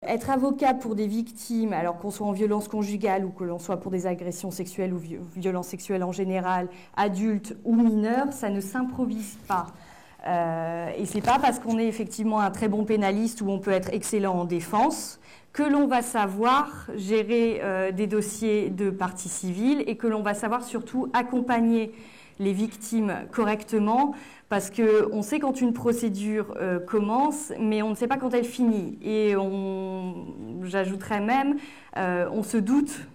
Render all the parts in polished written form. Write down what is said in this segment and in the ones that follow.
Être avocat pour des victimes, alors qu'on soit en violence conjugale ou que l'on soit pour des agressions sexuelles ou violences sexuelles en général, adultes ou mineurs, ça ne s'improvise pas. Et c'est pas parce qu'on est effectivement un très bon pénaliste ou on peut être excellent en défense que l'on va savoir gérer des dossiers de partie civile et que l'on va savoir surtout accompagner les victimes correctement, parce qu'on sait quand une procédure commence, mais on ne sait pas quand elle finit. Et j'ajouterais même, on se doute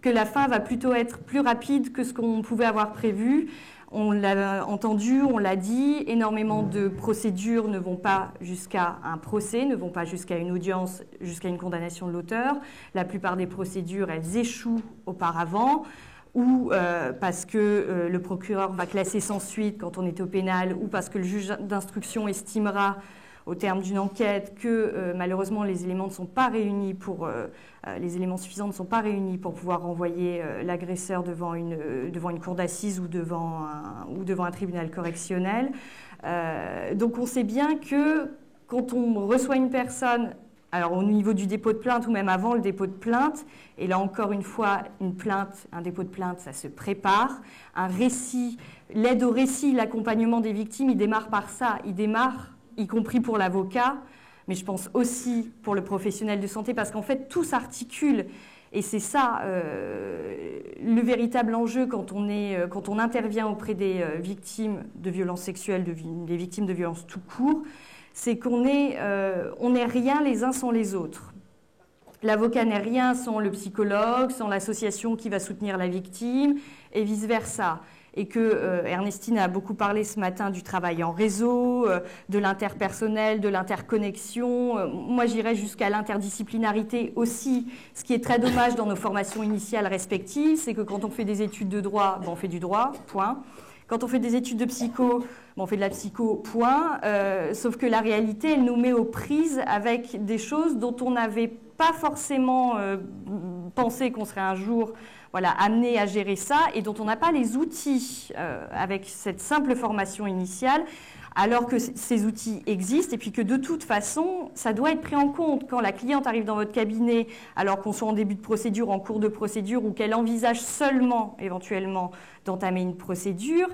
que la fin va plutôt être plus rapide que ce qu'on pouvait avoir prévu. On l'a entendu, on l'a dit, énormément de procédures ne vont pas jusqu'à un procès, ne vont pas jusqu'à une audience, jusqu'à une condamnation de l'auteur. La plupart des procédures, elles échouent auparavant, ou parce que le procureur va classer sans suite quand on est au pénal, ou parce que le juge d'instruction estimera au terme d'une enquête que malheureusement les éléments ne sont pas réunis les éléments suffisants ne sont pas réunis pour pouvoir renvoyer l'agresseur devant une cour d'assises ou devant un tribunal correctionnel. Donc on sait bien que quand on reçoit une personne, alors au niveau du dépôt de plainte ou même avant le dépôt de plainte, et là encore une fois, un dépôt de plainte, ça se prépare. Un récit, l'aide au récit, l'accompagnement des victimes, il démarre par ça. Il démarre, y compris pour l'avocat, mais je pense aussi pour le professionnel de santé, parce qu'en fait, tout s'articule. Et c'est ça le véritable enjeu quand on intervient auprès des victimes de violences sexuelles, des victimes de violences tout court, c'est qu'on n'est rien les uns sans les autres. L'avocat n'est rien sans le psychologue, sans l'association qui va soutenir la victime, et vice-versa. Et que Ernestine a beaucoup parlé ce matin du travail en réseau, de l'interpersonnel, de l'interconnexion. Moi, j'irais jusqu'à l'interdisciplinarité aussi. Ce qui est très dommage dans nos formations initiales respectives, c'est que quand on fait des études de droit, on fait du droit, point. Quand on fait des études de psycho, on fait de la psycho, point. Sauf que la réalité, elle nous met aux prises avec des choses dont on n'avait pas forcément pensé qu'on serait un jour amené à gérer ça, et dont on n'a pas les outils avec cette simple formation initiale, alors que ces outils existent, et puis que de toute façon, ça doit être pris en compte. Quand la cliente arrive dans votre cabinet, alors qu'on soit en début de procédure, en cours de procédure, ou qu'elle envisage seulement, éventuellement, d'entamer une procédure,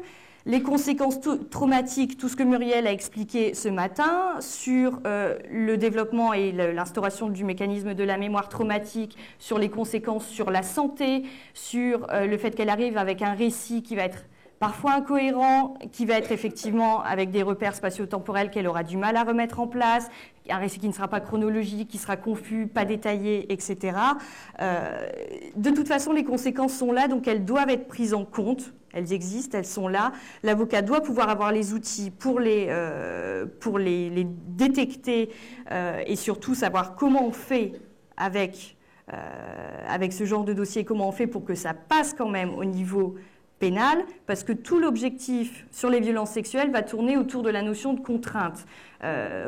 les conséquences traumatiques, tout ce que Muriel a expliqué ce matin sur le développement et l'instauration du mécanisme de la mémoire traumatique, sur les conséquences sur la santé, sur le fait qu'elle arrive avec un récit qui va être parfois incohérent, qui va être effectivement avec des repères spatio-temporels qu'elle aura du mal à remettre en place, un récit qui ne sera pas chronologique, qui sera confus, pas détaillé, etc. De toute façon, les conséquences sont là, donc elles doivent être prises en compte. Elles existent, elles sont là. L'avocat doit pouvoir avoir les outils pour les détecter et surtout savoir comment on fait avec ce genre de dossier, comment on fait pour que ça passe quand même au niveau pénal, parce que tout l'objectif sur les violences sexuelles va tourner autour de la notion de contrainte.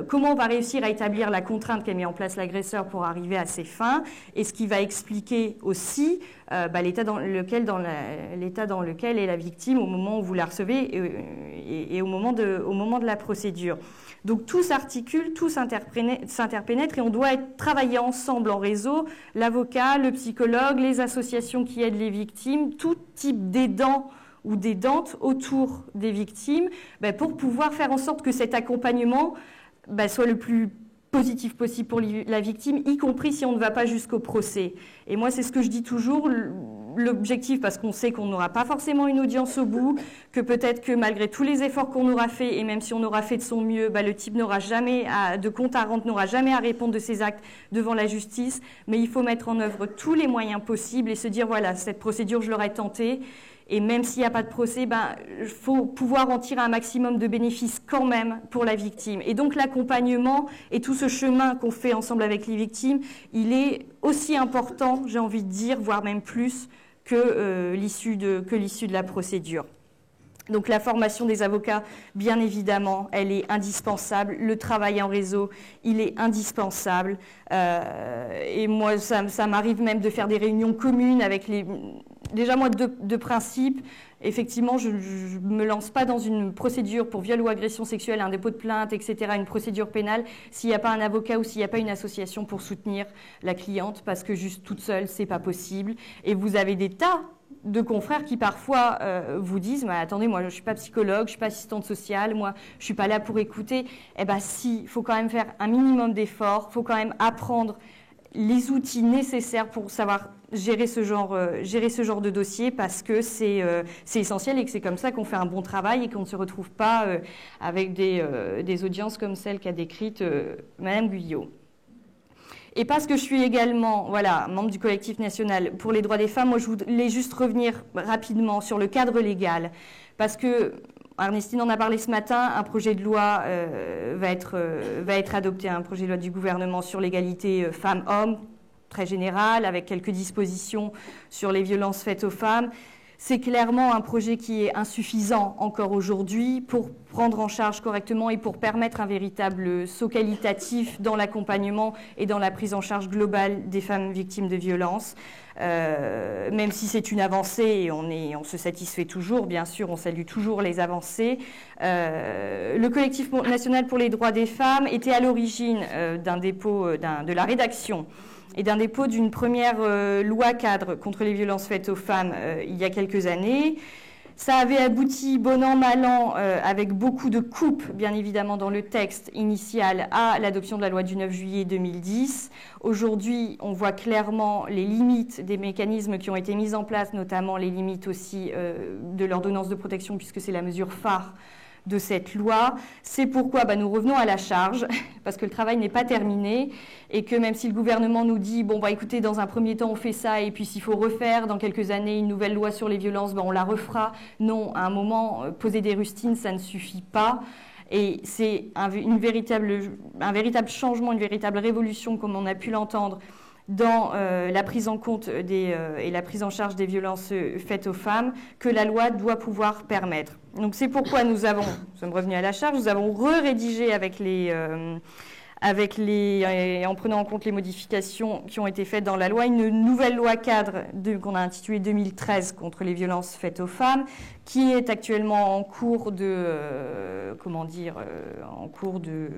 Comment on va réussir à établir la contrainte qu'a mis en place l'agresseur pour arriver à ses fins, et ce qui va expliquer aussi l'état dans lequel est la victime au moment où vous la recevez et au moment de la procédure. Donc tout s'articule, tout s'interpénètre, et on doit travailler ensemble en réseau, l'avocat, le psychologue, les associations qui aident les victimes, tout type d'aidants ou d'aidantes autour des victimes, pour pouvoir faire en sorte que cet accompagnement soit le plus positif possible pour la victime, y compris si on ne va pas jusqu'au procès. Et moi, c'est ce que je dis toujours, l'objectif, parce qu'on sait qu'on n'aura pas forcément une audience au bout, que peut-être que malgré tous les efforts qu'on aura fait, et même si on aura fait de son mieux, le type n'aura jamais de compte à rendre, n'aura jamais à répondre de ses actes devant la justice, mais il faut mettre en œuvre tous les moyens possibles et se dire, voilà, cette procédure, je l'aurais tentée, et même s'il n'y a pas de procès, il faut pouvoir en tirer un maximum de bénéfices quand même pour la victime. Et donc l'accompagnement et tout ce chemin qu'on fait ensemble avec les victimes, il est aussi important, j'ai envie de dire, voire même plus, que l'issue de la procédure. Donc la formation des avocats, bien évidemment, elle est indispensable. Le travail en réseau, il est indispensable. Et moi, ça m'arrive même de faire des réunions communes avec déjà, moi, de principe, effectivement, je ne me lance pas dans une procédure pour viol ou agression sexuelle, un dépôt de plainte, etc., une procédure pénale, s'il n'y a pas un avocat ou s'il n'y a pas une association pour soutenir la cliente, parce que juste toute seule, c'est pas possible. Et vous avez des tas de confrères qui parfois vous disent « Attendez, moi je ne suis pas psychologue, je ne suis pas assistante sociale, moi je ne suis pas là pour écouter ». Eh bien si, il faut quand même faire un minimum d'efforts, il faut quand même apprendre les outils nécessaires pour savoir gérer ce genre de dossier, parce que c'est essentiel et que c'est comme ça qu'on fait un bon travail et qu'on ne se retrouve pas avec des audiences comme celle qu'a décrite Madame Guyot. Et parce que je suis également membre du collectif national pour les droits des femmes, moi je voulais juste revenir rapidement sur le cadre légal, parce que Ernestine en a parlé ce matin, un projet de loi va être adopté, un projet de loi du gouvernement sur l'égalité femmes-hommes, très général, avec quelques dispositions sur les violences faites aux femmes. C'est clairement un projet qui est insuffisant encore aujourd'hui pour prendre en charge correctement et pour permettre un véritable saut qualitatif dans l'accompagnement et dans la prise en charge globale des femmes victimes de violences. Même si c'est une avancée et on se satisfait toujours, bien sûr, on salue toujours les avancées. Le collectif national pour les droits des femmes était à l'origine d'un dépôt, de la rédaction et d'un dépôt d'une première loi cadre contre les violences faites aux femmes il y a quelques années. Ça avait abouti, bon an, mal an, avec beaucoup de coupes, bien évidemment, dans le texte initial, à l'adoption de la loi du 9 juillet 2010. Aujourd'hui, on voit clairement les limites des mécanismes qui ont été mis en place, notamment les limites aussi de l'ordonnance de protection, puisque c'est la mesure phare de cette loi. C'est pourquoi nous revenons à la charge, parce que le travail n'est pas terminé, et que même si le gouvernement nous dit, bon, écoutez, dans un premier temps, on fait ça, et puis s'il faut refaire dans quelques années une nouvelle loi sur les violences, on la refera. Non, à un moment, poser des rustines, ça ne suffit pas. Et c'est un véritable changement, une véritable révolution, comme on a pu l'entendre, dans la prise en compte et la prise en charge des violences faites aux femmes, que la loi doit pouvoir permettre. Donc c'est pourquoi nous sommes revenus à la charge, nous avons rédigé en prenant en compte les modifications qui ont été faites dans la loi, une nouvelle loi cadre qu'on a intitulée 2013 contre les violences faites aux femmes, qui est actuellement en cours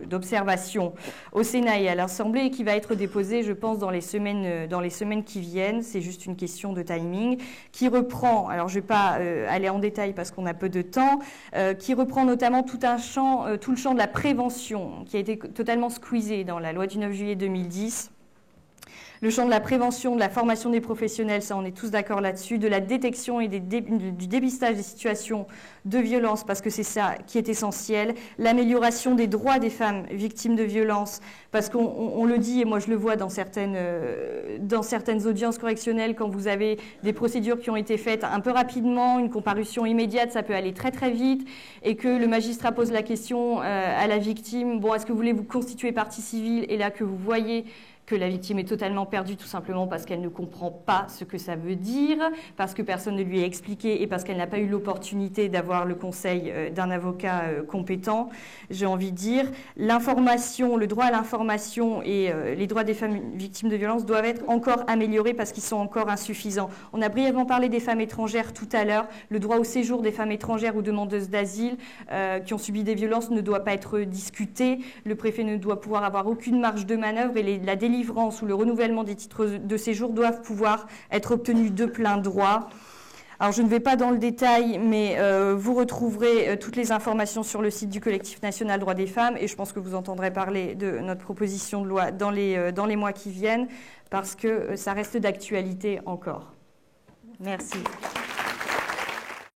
d'observation au Sénat et à l'Assemblée, et qui va être déposée, je pense, dans les semaines qui viennent. C'est juste une question de timing, qui reprend, alors je ne vais pas aller en détail parce qu'on a peu de temps, qui reprend notamment tout le champ de la prévention, qui a été totalement squeezé dans la loi du 9 juillet 2010. Le champ de la prévention, de la formation des professionnels, ça on est tous d'accord là-dessus, de la détection et du dépistage des situations de violence, parce que c'est ça qui est essentiel, l'amélioration des droits des femmes victimes de violences, parce qu'on le dit, et moi je le vois dans certaines audiences correctionnelles, quand vous avez des procédures qui ont été faites un peu rapidement, une comparution immédiate, ça peut aller très très vite, et que le magistrat pose la question à la victime, bon, est-ce que vous voulez vous constituer partie civile, et là que vous voyez que la victime est totalement perdue tout simplement parce qu'elle ne comprend pas ce que ça veut dire, parce que personne ne lui a expliqué et parce qu'elle n'a pas eu l'opportunité d'avoir le conseil d'un avocat compétent, j'ai envie de dire. L'information, le droit à l'information et les droits des femmes victimes de violences doivent être encore améliorés parce qu'ils sont encore insuffisants. On a brièvement parlé des femmes étrangères tout à l'heure. Le droit au séjour des femmes étrangères ou demandeuses d'asile qui ont subi des violences ne doit pas être discuté. Le préfet ne doit pouvoir avoir aucune marge de manœuvre et la délivrance ou le renouvellement des titres de séjour doivent pouvoir être obtenus de plein droit. Alors je ne vais pas dans le détail, mais vous retrouverez toutes les informations sur le site du collectif national droits des femmes, et je pense que vous entendrez parler de notre proposition de loi dans les mois qui viennent, parce que ça reste d'actualité encore. Merci.